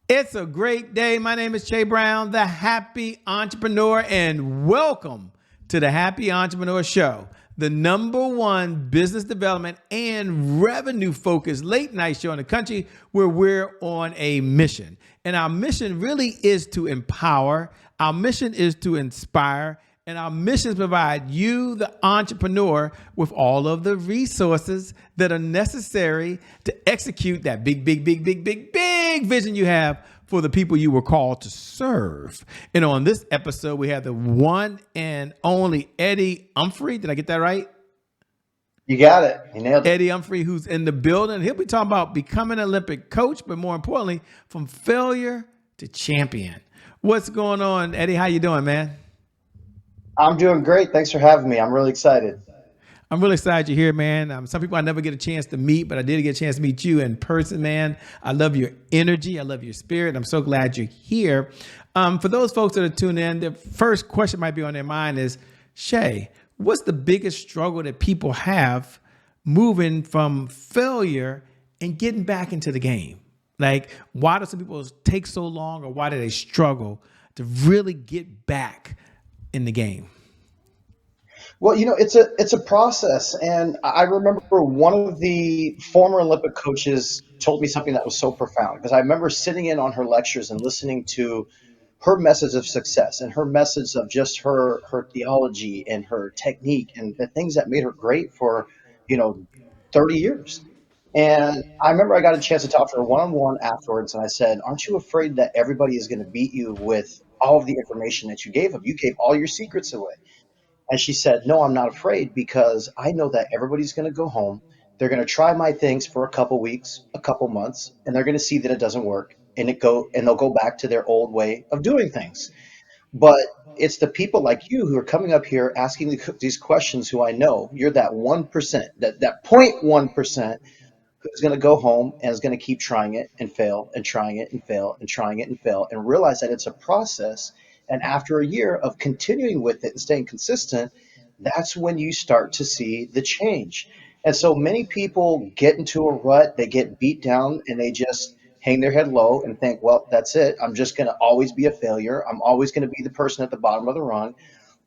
It's a great day. My name is Che Brown, the Happy Entrepreneur, and welcome to the Happy Entrepreneur Show, the #1 business development and revenue focused late night show in the country where we're on a mission. And our mission really is to empower, our mission is to inspire, and our mission is to provide you, the entrepreneur, with all of the resources that are necessary to execute that big vision you have for the people you were called to serve. And on this episode, we have the one and only Eddie Umphrey. Did I get that right? You got it. You nailed it. Eddie Umphrey, who's in the building. He'll be talking about becoming an Olympic coach, but more importantly, from failure to champion. What's going on, Eddie? How you doing, man? I'm doing great. Thanks for having me. I'm really excited. I'm really excited you're here, man. Some people I never get a chance to meet, but I did get a chance to meet you in person, man. I love your energy. I love your spirit. I'm so glad you're here. For those folks that are tuned in, the first question might be on their mind is, Shay, what's the biggest struggle that people have moving from failure and getting back into the game? Like, why do some people take so long, or why do they struggle to really get back in the game? Well, it's a process. And I remember one of the former Olympic coaches told me something that was so profound, because I remember sitting in on her lectures and listening to her message of success and her message of just her theology and her technique and the things that made her great for, 30 years. And I remember I got a chance to talk to her one-on-one afterwards, and I said, "Aren't you afraid that everybody is going to beat you with all of the information that you gave them? You gave all your secrets away." And she said, "No, I'm not afraid, because I know that everybody's going to go home. They're going to try my things for a couple weeks, a couple months, and they're going to see that it doesn't work, and they'll go back to their old way of doing things. But it's the people like you who are coming up here asking these questions, who I know you're that 1%, that 0.1%, who's going to go home and is going to keep trying it and fail and trying it and fail and trying it and fail, and realize that it's a process. And after a year of continuing with it and staying consistent, that's when you start to see the change." And so many people get into a rut, they get beat down, and they just hang their head low and think, "Well, that's it. I'm just going to always be a failure. I'm always going to be the person at the bottom of the rung."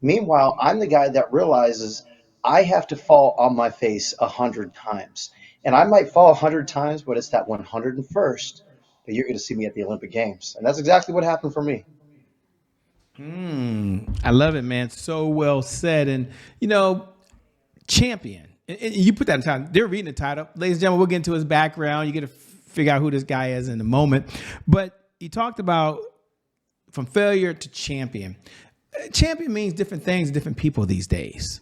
Meanwhile, I'm the guy that realizes I have to fall on my face 100 times. And I might fall 100 times, but it's that 101st that you're going to see me at the Olympic Games. And that's exactly what happened for me. I love it, man. So well said. And, champion. And you put that in time. They're reading the title. Ladies and gentlemen, we'll get into his background. You get to figure out who this guy is in a moment. But he talked about from failure to champion. Champion means different things to different people these days.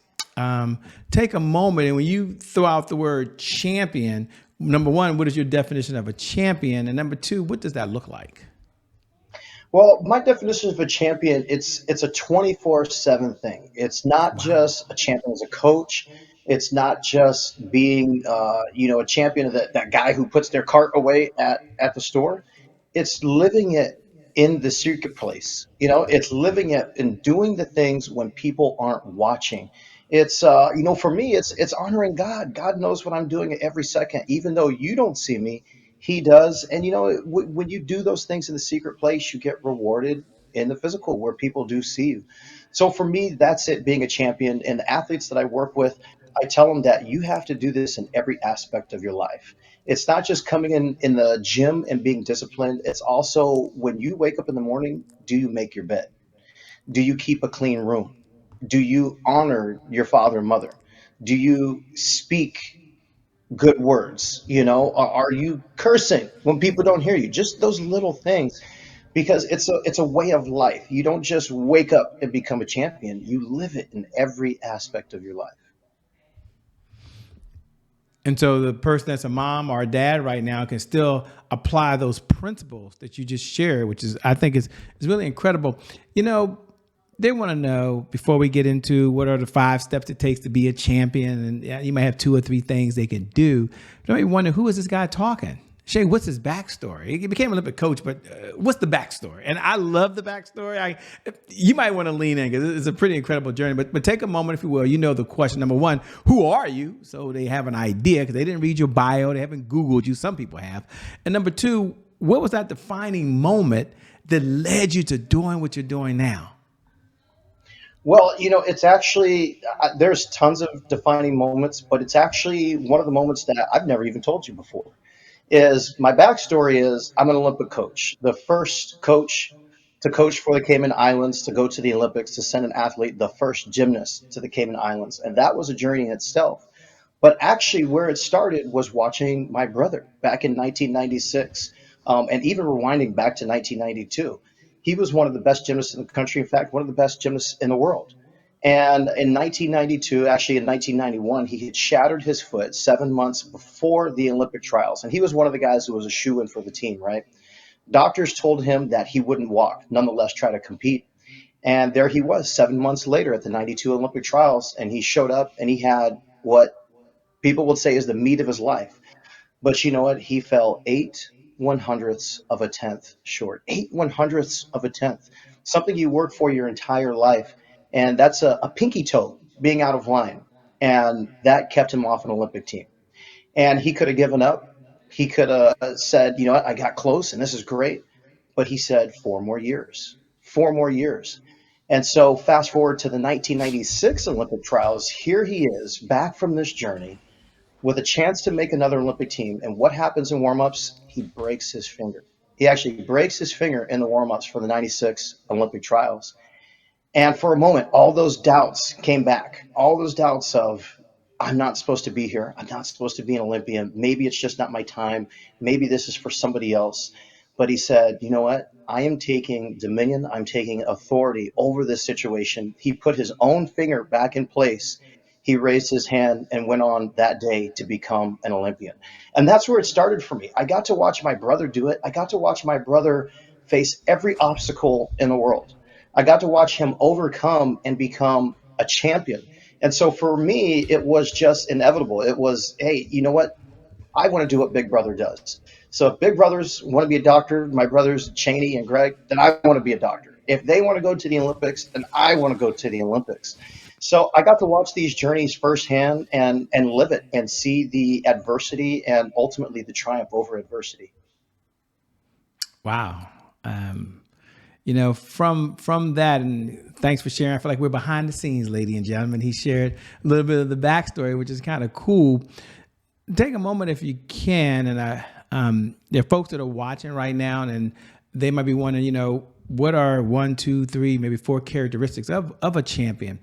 Take a moment, and when you throw out the word champion, number one, what is your definition of a champion? And number two, what does that look like? Well, my definition of a champion, it's a 24/7 thing. It's not just a champion as a coach. It's not just being, a champion of that guy who puts their cart away at the store. It's living it in the secret place. It's living it and doing the things when people aren't watching. It's, for me, it's honoring God. God knows what I'm doing every second, even though you don't see me. He does. And, when you do those things in the secret place, you get rewarded in the physical where people do see you. So for me, that's it, being a champion. And the athletes that I work with, I tell them that you have to do this in every aspect of your life. It's not just coming in the gym and being disciplined. It's also when you wake up in the morning, do you make your bed? Do you keep a clean room? Do you honor your father and mother? Do you speak good words? Are you cursing when people don't hear you? Just those little things, because it's a way of life. You don't just wake up and become a champion. You live it in every aspect of your life. And so the person that's a mom or a dad right now can still apply those principles that you just shared, which is, I think is really incredible. They want to know, before we get into what are the 5 steps it takes to be a champion, and you might have 2 or 3 things they can do. Don't you wonder, who is this guy talking? Shay, what's his backstory? He became an Olympic coach, but what's the backstory? And I love the backstory. You might want to lean in because it's a pretty incredible journey. But take a moment, if you will. The question. Number one, who are you? So they have an idea, because they didn't read your bio. They haven't Googled you. Some people have. And number two, what was that defining moment that led you to doing what you're doing now? Well, it's actually, there's tons of defining moments, but it's actually one of the moments that I've never even told you before. Is my backstory is I'm an Olympic coach, the first coach to coach for the Cayman Islands, to go to the Olympics, to send an athlete, the first gymnast to the Cayman Islands. And that was a journey in itself. But actually, where it started was watching my brother back in 1996, and even rewinding back to 1992. He was one of the best gymnasts in the country. In fact, one of the best gymnasts in the world. And in 1992, actually in 1991, he had shattered his foot 7 months before the Olympic trials. And he was one of the guys who was a shoe-in for the team, right? Doctors told him that he wouldn't walk, nonetheless try to compete. And there he was 7 months later at the 92 Olympic trials. And he showed up and he had what people would say is the meat of his life. But you know what? He fell 8/100ths of a tenth short. 8/100ths of a tenth. Something you work for your entire life. And that's a pinky toe being out of line. And that kept him off an Olympic team. And he could have given up. He could have said, you know what, I got close and this is great. But he said 4 more years, 4 more years. And so fast forward to the 1996 Olympic trials. Here he is back from this journey with a chance to make another Olympic team. And what happens in warmups? He breaks his finger. He actually breaks his finger in the warmups for the 96 Olympic trials. And for a moment, all those doubts came back. All those doubts of, I'm not supposed to be here. I'm not supposed to be an Olympian. Maybe it's just not my time. Maybe this is for somebody else. But he said, you know what? I am taking dominion. I'm taking authority over this situation. He put his own finger back in place. He raised his hand and went on that day to become an Olympian. And that's where it started for me. I got to watch my brother do it. I got to watch my brother face every obstacle in the world. I got to watch him overcome and become a champion. And so for me, it was just inevitable. It was, hey, you know what? I want to do what Big Brother does. So if Big Brothers want to be a doctor, my brothers Cheney and Greg, then I want to be a doctor. If they want to go to the Olympics, then I want to go to the Olympics. So I got to watch these journeys firsthand and live it and see the adversity and ultimately the triumph over adversity. Wow. From that, and thanks for sharing. I feel like we're behind the scenes, ladies and gentlemen. He shared a little bit of the backstory, which is kind of cool. Take a moment if you can, and there are folks that are watching right now, and they might be wondering, what are 1, 2, 3, maybe 4 characteristics of a champion?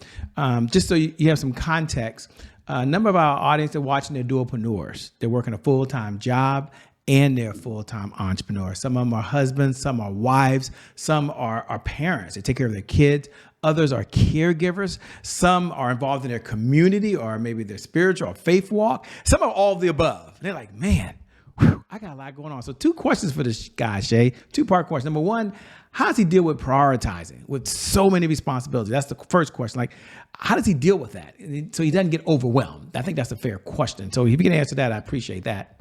Just so you have some context, a number of our audience are watching, they're dualpreneurs. They're working a full-time job and they're full-time entrepreneurs. Some of them are husbands, some are wives, some are parents. They take care of their kids. Others are caregivers. Some are involved in their community or maybe their spiritual or faith walk. Some are all of the above. They're like, man, I got a lot going on. So 2 questions for this guy, Shay. 2-part question. Number 1, how does he deal with prioritizing with so many responsibilities? That's the first question. Like, how does he deal with that so he doesn't get overwhelmed? I think that's a fair question. So if you can answer that, I appreciate that.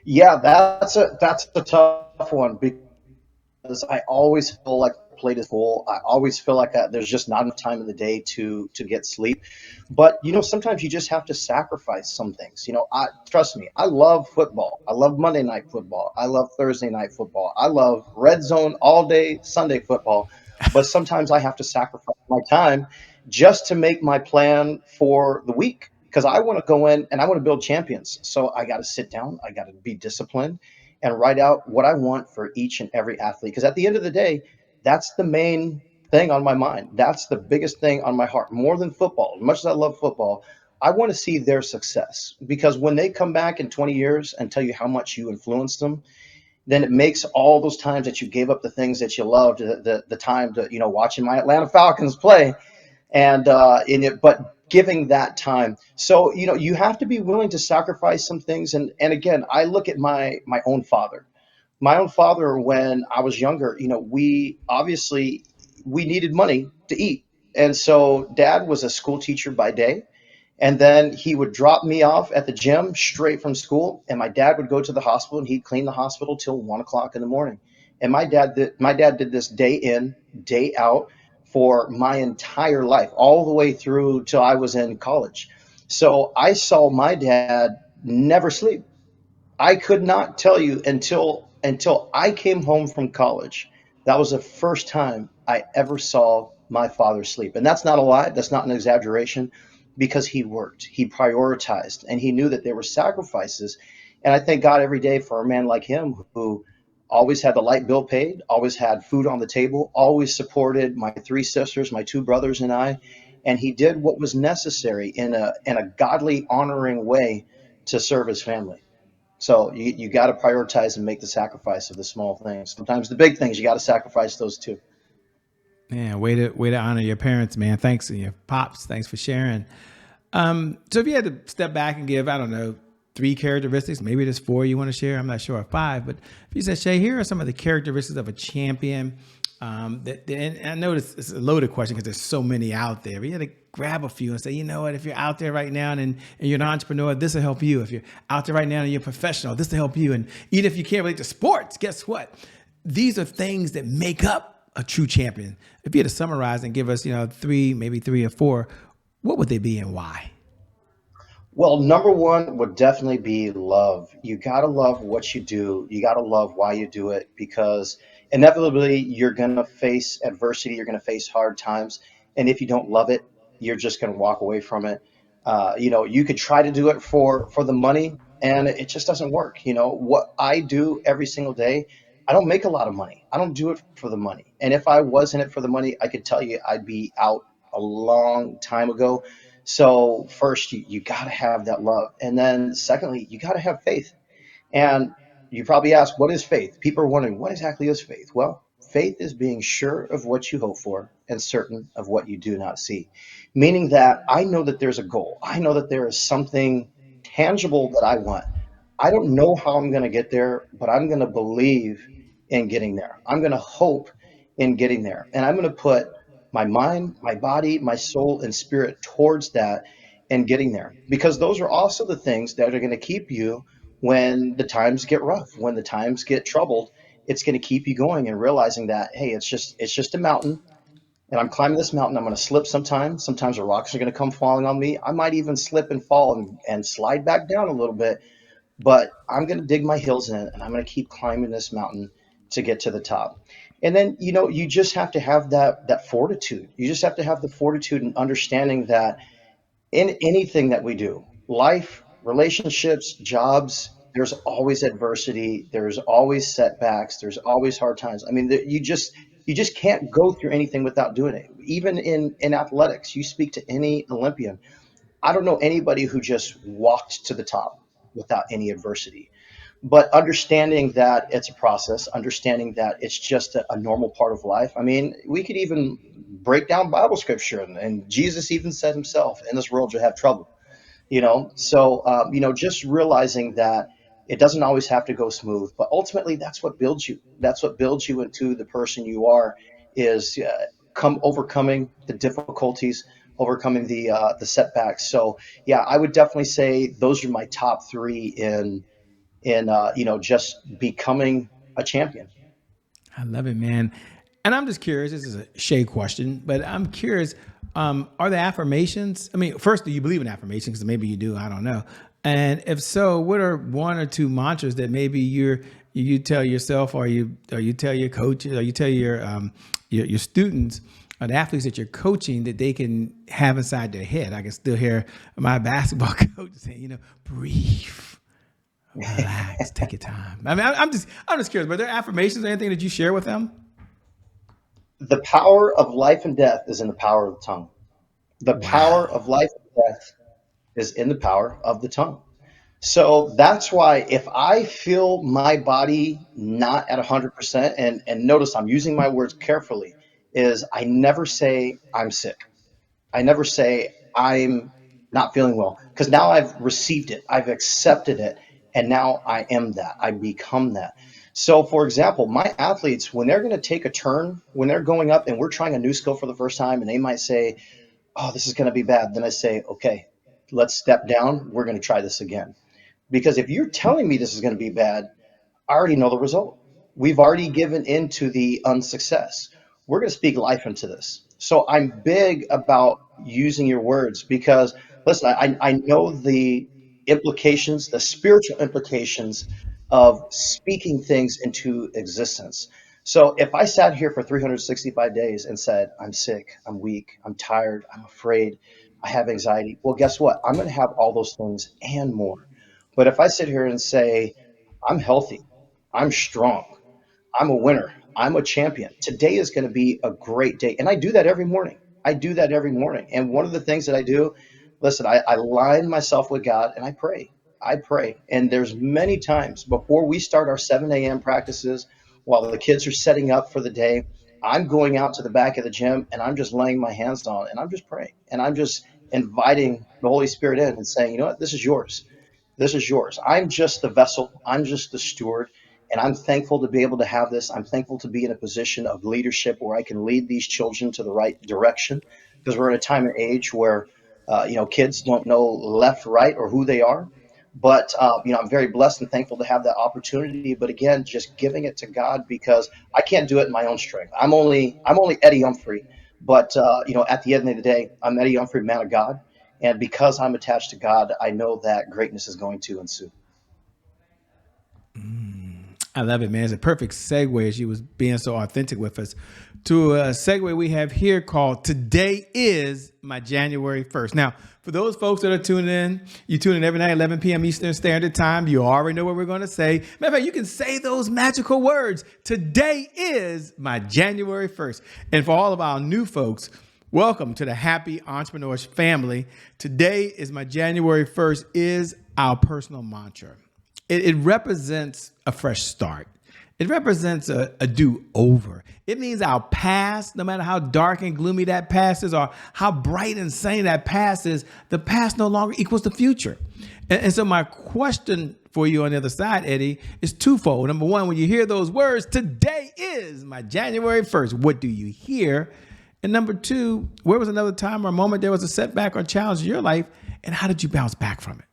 Yeah, that's a tough one because I always feel like the plate is full. I always feel like there's just not enough time in the day to get sleep. But sometimes you just have to sacrifice some things. I trust me. I love football. I love Monday night football. I love Thursday night football. I love red zone all day Sunday football. But sometimes I have to sacrifice my time just to make my plan for the week because I want to go in and I want to build champions. So I got to sit down. I got to be disciplined and write out what I want for each and every athlete. Because at the end of the day, that's the main thing on my mind. That's the biggest thing on my heart, more than football. As much as I love football, I want to see their success because when they come back in 20 years and tell you how much you influenced them, then it makes all those times that you gave up the things that you loved, the time to, watching my Atlanta Falcons play and in it, but giving that time. So, you have to be willing to sacrifice some things. And again, I look at my own father. My own father, when I was younger, we obviously we needed money to eat. And so dad was a school teacher by day. And then he would drop me off at the gym straight from school. And my dad would go to the hospital and he'd clean the hospital till 1 o'clock in the morning. And my dad did this day in, day out for my entire life, all the way through till I was in college. So I saw my dad never sleep. I could not tell you until I came home from college. That was the first time I ever saw my father sleep. And that's not a lie, that's not an exaggeration, because he worked, he prioritized, and he knew that there were sacrifices. And I thank God every day for a man like him who always had the light bill paid, always had food on the table, always supported my three sisters, my two brothers, and I. And he did what was necessary in a godly, honoring way to serve his family. So you got to prioritize and make the sacrifice of the small things. Sometimes the big things, you got to sacrifice those too. Man, way to honor your parents, man. Thanks, and your pops. Thanks for sharing. So if you had to step back and give, I don't know, three characteristics, maybe there's four you want to share. I'm not sure, or five, but if you said, Shay, here are some of the characteristics of a champion. And I know it's a loaded question because there's so many out there. But you had to grab a few and say, you know what, if you're out there right now and you're an entrepreneur, this will help you. If you're out there right now and you're a professional, this will help you. And even if you can't relate to sports, guess what? These are things that make up a true champion. If you had to summarize and give us, three, maybe three or four, what would they be and why? Well, number one would definitely be love. You got to love what you do. You got to love why you do it, because inevitably you're going to face adversity. You're going to face hard times. And if you don't love it, you're just going to walk away from it. You could try to do it for the money, and it just doesn't work. What I do every single day, I don't make a lot of money. I don't do it for the money. And if I was in it for the money, I could tell you I'd be out a long time ago. So first, you got to have that love, and then secondly, you got to have faith. And you probably ask, what is faith? People are wondering, what exactly is faith? Well, faith is being sure of what you hope for and certain of what you do not see. Meaning that I know that there's a goal. I know that there is something tangible that I want. I don't know how I'm going to get there, but I'm going to believe in getting there. I'm going to hope in getting there. And I'm going to put my mind, my body, my soul, and spirit towards that and getting there. Because those are also the things that are going to keep you when the times get rough, when the times get troubled. It's going to keep you going and realizing that, hey, it's just a mountain, and I'm climbing this mountain. I'm going to slip sometimes. Sometimes the rocks are going to come falling on me. I might even slip and fall and slide back down a little bit, but I'm going to dig my heels in and I'm going to keep climbing this mountain to get to the top. And then, you just have to have that fortitude. You just have to have the fortitude and understanding that in anything that we do, life, relationships, jobs, there's always adversity, there's always setbacks, there's always hard times. I mean, you just can't go through anything without doing it. Even in athletics, you speak to any Olympian. I don't know anybody who just walked to the top without any adversity. But understanding that it's a process, understanding that it's just a normal part of life. I mean, we could even break down Bible scripture, and Jesus even said himself, in this world you'll have trouble. So just realizing that it doesn't always have to go smooth, but ultimately that's what builds you. That's what builds you into the person you are, is come overcoming the difficulties, overcoming the setbacks. So yeah, I would definitely say those are my top three in just becoming a champion. I love it, man. And I'm just curious. This is a Shay question, but I'm curious. Are the affirmations? I mean, first, do you believe in affirmations? Because maybe you do. I don't know. And if so, what are one or two mantras that maybe you tell yourself, or you tell your coaches, or you tell your students, or the athletes that you're coaching, that they can have inside their head? I can still hear my basketball coach saying, breathe, relax, take your time. I mean, I'm just curious. But are there affirmations or anything that you share with them? The power of life and death is in the power of the tongue. The power Wow. of life and death is in the power of the tongue. So that's why if I feel my body not at 100%, and notice I'm using my words carefully, is I never say I'm sick. I never say I'm not feeling well, because now I've received it, I've accepted it, and now I am that. I become that. So, for example, my athletes, when they're going to take a turn, when they're going up and we're trying a new skill for the first time, and they might say, "Oh, this is going to be bad," then I say, "Okay, let's step down. We're going to try this again." Because if you're telling me this is going to be bad, I already know the result. We've already given into the unsuccess. We're going to speak life into this. So I'm big about using your words because, listen, I know the implications, the spiritual implications of speaking things into existence. So if I sat here for 365 days and said, I'm sick, I'm weak, I'm tired, I'm afraid, I have anxiety, well, guess what? I'm going to have all those things and more. But if I sit here and say, I'm healthy, I'm strong, I'm a winner. I'm a champion. Today is going to be a great day. And I do that every morning. I do that every morning. And one of the things that I do, listen, I line myself with God and I pray. I pray. And there's many times before we start our 7 a.m. practices, while the kids are setting up for the day, I'm going out to the back of the gym and I'm just laying my hands on and I'm just praying. And I'm just inviting the Holy Spirit in and saying, you know what, this is yours. This is yours. I'm just the vessel. I'm just the steward. And I'm thankful to be able to have this. I'm thankful to be in a position of leadership where I can lead these children to the right direction because we're in a time and age where, kids don't know left, right, or who they are. But, I'm very blessed and thankful to have that opportunity. But again, just giving it to God because I can't do it in my own strength. I'm only Eddie Umphrey. But, at the end of the day, I'm Eddie Umphrey, man of God. And because I'm attached to God, I know that greatness is going to ensue. I love it, man. It's a perfect segue as you was being so authentic with us to a segue we have here called Today is My January 1st. Now, for those folks that are tuning in, you tune in every night, 11 p.m. Eastern Standard Time. You already know what we're going to say. Matter of fact, you can say those magical words. Today is my January 1st. And for all of our new folks, welcome to the Happy Entrepreneurs family. Today is my January 1st is our personal mantra. It represents a fresh start. It represents a do-over. It means our past, no matter how dark and gloomy that past is or how bright and sunny that past is, the past no longer equals the future. And so my question for you on the other side, Eddie, is twofold. Number one, when you hear those words, today is my January 1st, what do you hear? And number two, where was another time or moment there was a setback or challenge in your life, and how did you bounce back from it?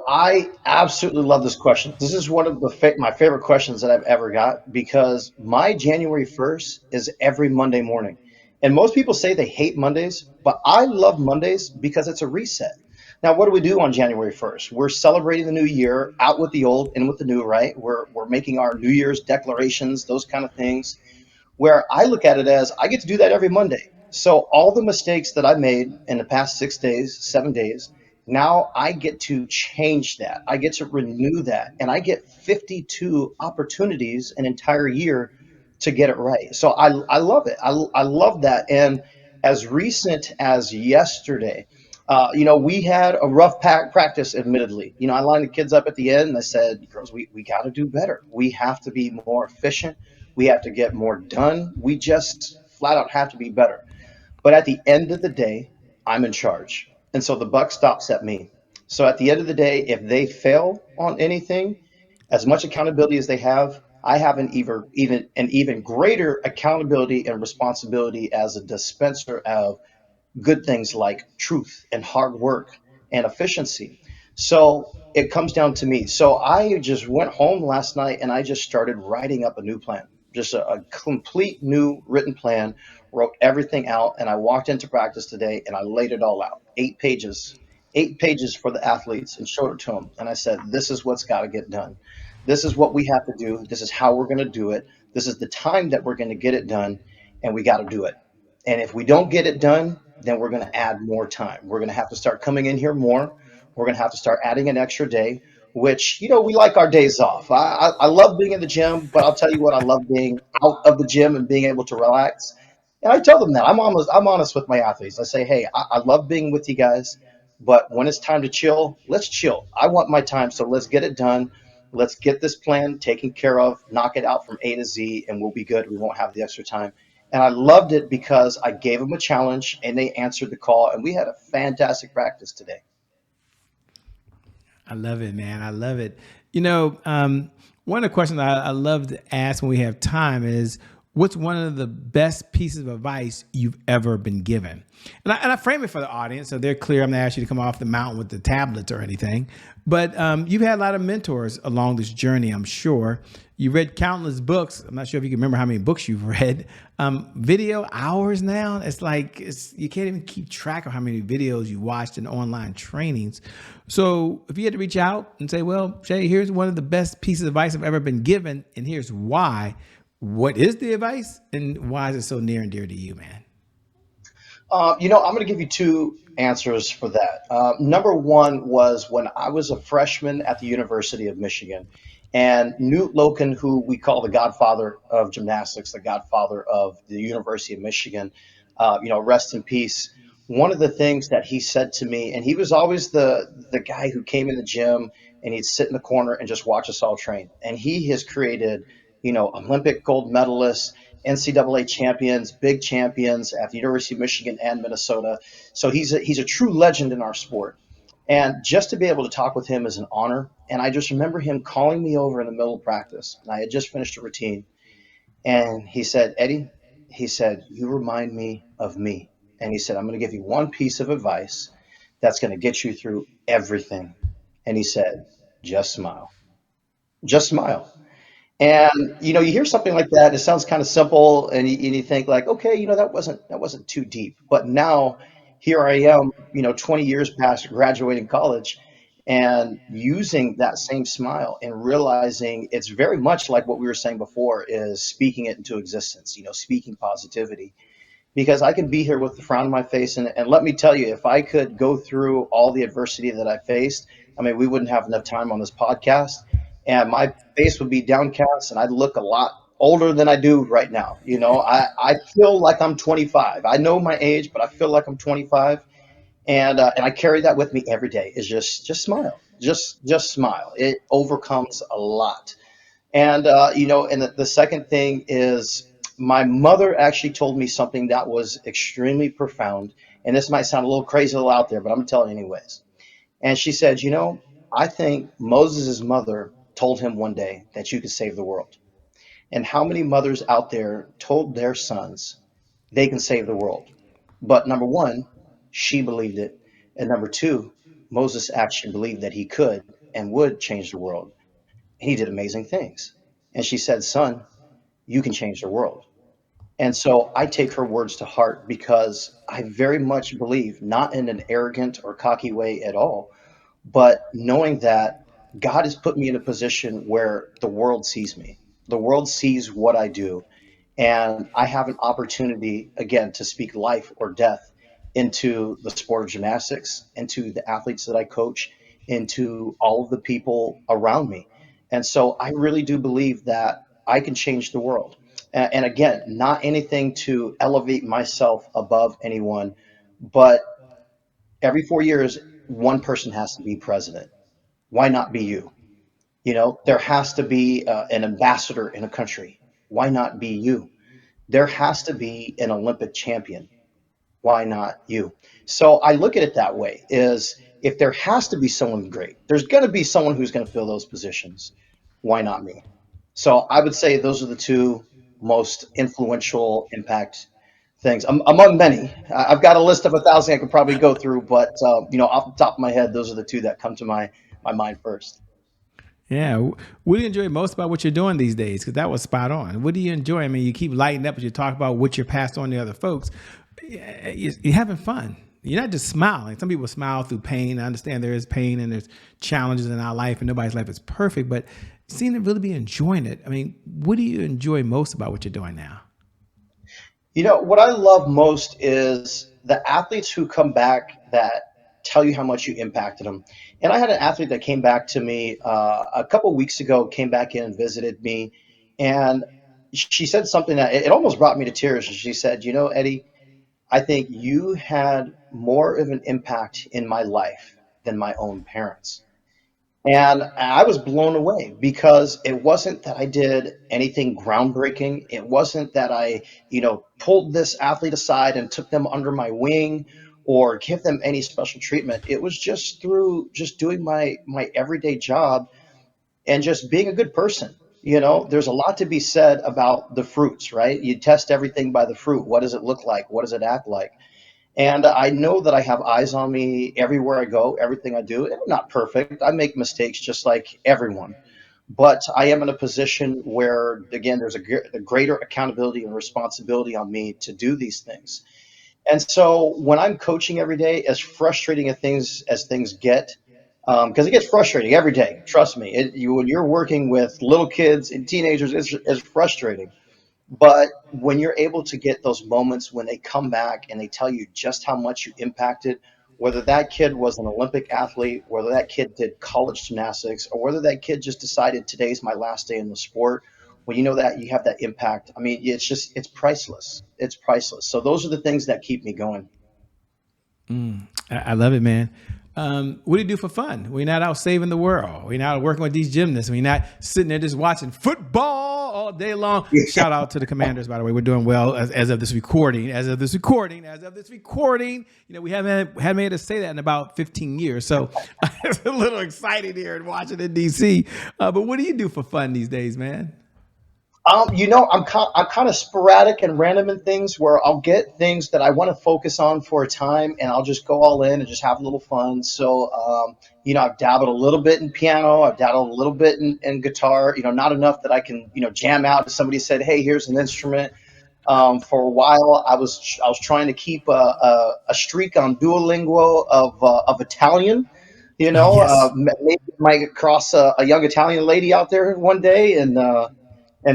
I absolutely love this question. This is one of my favorite questions that I've ever got because my January 1st is every Monday morning. And most people say they hate Mondays, but I love Mondays because it's a reset. Now, what do we do on January 1st? We're celebrating the new year, out with the old, in with the new, right? We're making our New Year's declarations, those kind of things where I look at it as I get to do that every Monday. So all the mistakes that I made in the past 6 days, 7 days, now I get to change that. I get to renew that. And I get 52 opportunities an entire year to get it right. So I love it. I love that. And as recent as yesterday, we had a rough practice, admittedly. I lined the kids up at the end and I said, girls, we got to do better. We have to be more efficient. We have to get more done. We just flat out have to be better. But at the end of the day, I'm in charge. And so the buck stops at me. So at the end of the day, if they fail on anything, as much accountability as they have, I have an even greater accountability and responsibility as a dispenser of good things like truth and hard work and efficiency. So it comes down to me. So I just went home last night and I just started writing up a new plan, just a complete new written plan, wrote everything out. And I walked into practice today and I laid it all out, 8 pages, 8 pages for the athletes and showed it to them. And I said, this is what's got to get done. This is what we have to do. This is how we're going to do it. This is the time that we're going to get it done. And we got to do it. And if we don't get it done, then we're going to add more time. We're going to have to start coming in here more. We're going to have to start adding an extra day, which, we like our days off. I love being in the gym, but I'll tell you what, I love being out of the gym and being able to relax. And I tell them that I'm honest with my athletes. I say, hey, I love being with you guys, but when it's time to chill, let's chill. I want my time. So let's get it done. Let's get this plan taken care of, knock it out from A to Z, and we'll be good. We won't have the extra time. And I loved it because I gave them a challenge and they answered the call. And we had a fantastic practice today. I love it, man. I love it. One of the questions I love to ask when we have time is, what's one of the best pieces of advice you've ever been given? And I frame it for the audience so they're clear. I'm not asking you to come off the mountain with the tablets or anything, but you've had a lot of mentors along this journey, I'm sure. You read countless books. I'm not sure if you can remember how many books you've read. Video hours now. You can't even keep track of how many videos you watched in online trainings. So if you had to reach out and say, "Well, Jay, here's one of the best pieces of advice I've ever been given, and here's why." What is the advice, and why is it so near and dear to you, man? I'm going to give you two answers for that. Number one was when I was a freshman at the University of Michigan, and Newt Loken, who we call the godfather of gymnastics, the godfather of the University of Michigan, rest in peace. One of the things that he said to me, and he was always the guy who came in the gym and he'd sit in the corner and just watch us all train. And he has created, Olympic gold medalists, NCAA champions, big champions at the University of Michigan and Minnesota. So he's a true legend in our sport. And just to be able to talk with him is an honor. And I just remember him calling me over in the middle of practice, and I had just finished a routine. And he said, "Eddie," he said, "you remind me of me." And he said, "I'm going to give you one piece of advice that's going to get you through everything." And he said, "Just smile. Just smile." And you hear something like that, it sounds kind of simple, and you think like, okay, that wasn't too deep. But now here I am, 20 years past graduating college, and using that same smile and realizing it's very much like what we were saying before, is speaking it into existence, speaking positivity, because I can be here with the frown on my face. And let me tell you, if I could go through all the adversity that I faced, I mean, we wouldn't have enough time on this podcast, and my face would be downcast, and I'd look a lot older than I do right now. I feel like I'm 25. I know my age, but I feel like I'm 25, and I carry that with me every day. Is just smile, just smile. It overcomes a lot. And the second thing is, my mother actually told me something that was extremely profound. And this might sound a little crazy, a little out there, but I'm going to tell it anyways. And she said, I think Moses' mother told him one day that you could save the world. And how many mothers out there told their sons they can save the world? But number one, she believed it. And number two, Moses actually believed that he could and would change the world. And he did amazing things. And she said, "Son, you can change the world." And so I take her words to heart, because I very much believe, not in an arrogant or cocky way at all, but knowing that God has put me in a position where the world sees me. The world sees what I do, and I have an opportunity again to speak life or death into the sport of gymnastics, into the athletes that I coach, into all of the people around me. And so I really do believe that I can change the world. And again, not anything to elevate myself above anyone, but every 4 years, one person has to be president. Why not be you? There has to be an ambassador in a country. Why not be you? There has to be an Olympic champion. Why not you? So I look at it that way, is if there has to be someone great, there's going to be someone who's going to fill those positions. Why not me? So I would say those are the two most influential impact things, among many. I've got a list of 1,000 I could probably go through, but off the top of my head, those are the two that come to my mind first. Yeah. What do you enjoy most about what you're doing these days? Because that was spot on. What do you enjoy? I mean, you keep lighting up as you talk about what you're passed on to other folks. You're having fun. You're not just smiling. Some people smile through pain. I understand there is pain and there's challenges in our life, and nobody's life is perfect, but seem to really be enjoying it. I mean, what do you enjoy most about what you're doing now? What I love most is the athletes who come back that tell you how much you impacted them. And I had an athlete that came back to me a couple weeks ago, came back in and visited me, and she said something that it almost brought me to tears. She said, "Eddie, I think you had more of an impact in my life than my own parents." And I was blown away, because it wasn't that I did anything groundbreaking. It wasn't that I, pulled this athlete aside and took them under my wing or give them any special treatment. It was just through just doing my everyday job and just being a good person. There's a lot to be said about the fruits, right? You test everything by the fruit. What does it look like? What does it act like? And I know that I have eyes on me everywhere I go, everything I do. And I'm not perfect. I make mistakes just like everyone. but I am in a position where, again, there's a greater accountability and responsibility on me to do these things. And so when I'm coaching every day, as frustrating as things get, because it gets frustrating every day. Trust me, when you're working with little kids and teenagers, it's frustrating. But when you're able to get those moments when they come back and they tell you just how much you impacted, whether that kid was an Olympic athlete, whether that kid did college gymnastics, or whether that kid just decided today's my last day in the sport, when you know that you have that impact, I mean, it's priceless. It's priceless. So those are the things that keep me going. I love it, man. What do you do for fun? We're not out saving the world. We're not working with these gymnasts. We're not sitting there just watching football all day long. Shout out to the Commanders, by the way. We're doing well as of this recording. We haven't made us say that in about 15 years. So it's a little exciting here in Washington, D.C. But what do you do for fun these days, man? I'm kind of sporadic and random in things where I'll get things that I want to focus on for a time, and I'll just go all in and just have a little fun. So, I've dabbled a little bit in piano, I've dabbled a little bit in guitar. Not enough that I can, jam out. If somebody said, "Hey, here's an instrument." For a while, I was trying to keep a streak on Duolingo of Italian. Oh, yes. Maybe I might cross a young Italian lady out there one day and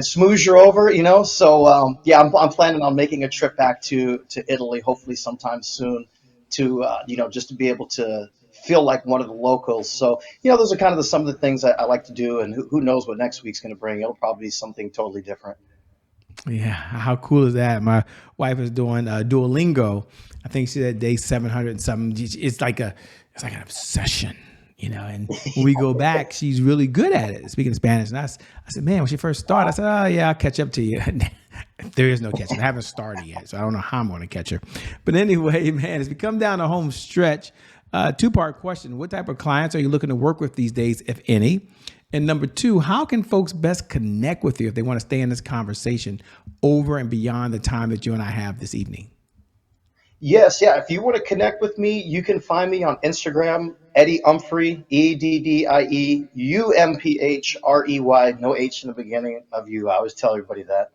smooze her over. So yeah, I'm planning on making a trip back to Italy, hopefully sometime soon, to just to be able to feel like one of the locals. So those are kind of some of the things I like to do, and who knows what next week's going to bring? It'll probably be something totally different. Yeah, how cool is that? My wife is doing Duolingo. I think she's at day 700 and something. It's like an obsession, And when we go back, she's really good at it, speaking Spanish. And I said, man, when she first started, I said, oh yeah, I'll catch up to you. There is no catching. I haven't started yet, so I don't know how I'm going to catch her. But anyway, man, as we come down the home stretch, two-part question: what type of clients are you looking to work with these days, if any? And number two, how can folks best connect with you if they want to stay in this conversation over and beyond the time that you and I have this evening? Yes, yeah. If you want to connect with me, you can find me on Instagram, Eddie Umphrey, EDDIEUMPHREY, no H in the beginning of you. I always tell everybody that.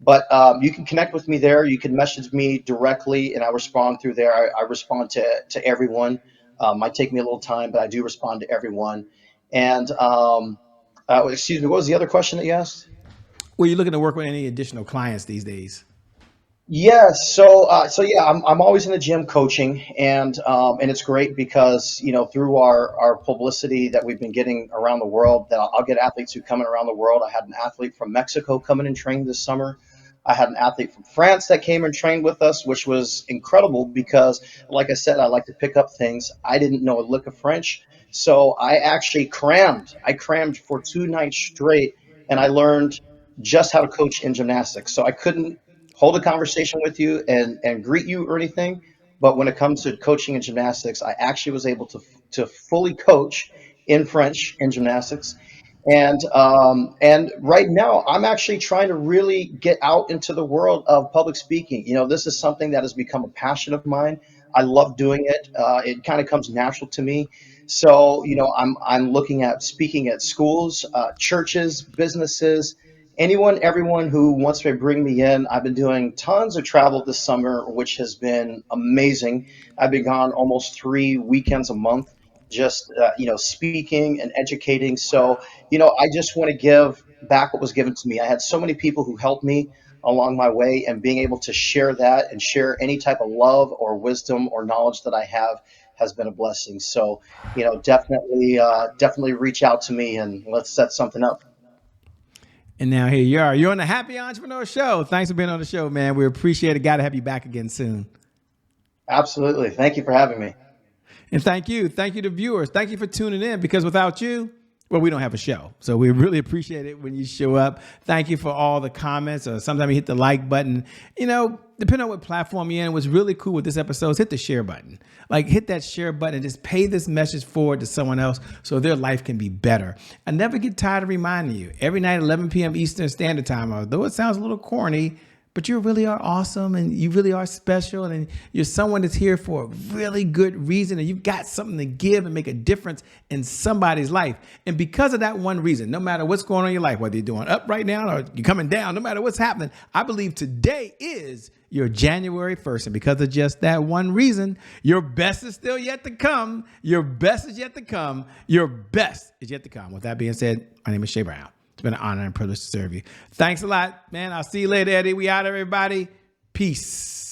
But you can connect with me there. You can message me directly, and I respond through there. I respond to everyone. Might take me a little time, but I do respond to everyone. And excuse me, what was the other question that you asked? Were you looking to work with any additional clients these days? Yeah, so yeah, I'm always in the gym coaching, and it's great because through our publicity that we've been getting around the world, that I'll get athletes who come in around the world. I had an athlete from Mexico come in and train this summer. I had an athlete from France that came and trained with us, which was incredible because, like I said, I like to pick up things. I didn't know a lick of French, so I actually crammed. I crammed for 2 nights straight, and I learned just how to coach in gymnastics. So I couldn't hold a conversation with you and greet you or anything. But when it comes to coaching in gymnastics, I actually was able to fully coach in French in gymnastics. And right now, I'm actually trying to really get out into the world of public speaking. This is something that has become a passion of mine. I love doing it. It kind of comes natural to me. So, I'm looking at speaking at schools, churches, businesses, anyone, everyone who wants to bring me in. I've been doing tons of travel this summer, which has been amazing. I've been gone almost 3 weekends a month, just speaking and educating. So I just want to give back what was given to me. I had so many people who helped me along my way, and being able to share that and share any type of love or wisdom or knowledge that I have has been a blessing. So definitely reach out to me and let's set something up. And now here you are. You're on the Happy Entrepreneur Show. Thanks for being on the show, man. We appreciate it. Got to have you back again soon. Absolutely. Thank you for having me. And thank you. Thank you to viewers. Thank you for tuning in, because without you, well, we don't have a show. So we really appreciate it when you show up. Thank you for all the comments. Or sometimes you hit the like button. Depending on what platform you're in, what's really cool with this episode is hit the share button. Like, hit that share button and just pay this message forward to someone else so their life can be better. I never get tired of reminding you. Every night, 11 p.m. Eastern Standard Time, although it sounds a little corny, but you really are awesome and you really are special and you're someone that's here for a really good reason and you've got something to give and make a difference in somebody's life. And because of that one reason, no matter what's going on in your life, whether you're doing up right now or you're coming down, no matter what's happening, I believe today is your January 1st. And because of just that one reason, your best is still yet to come. Your best is yet to come. Your best is yet to come. With that being said, my name is Shay Brown. It's been an honor and privilege to serve you. Thanks a lot, man. I'll see you later, Eddie. We out, everybody. Peace.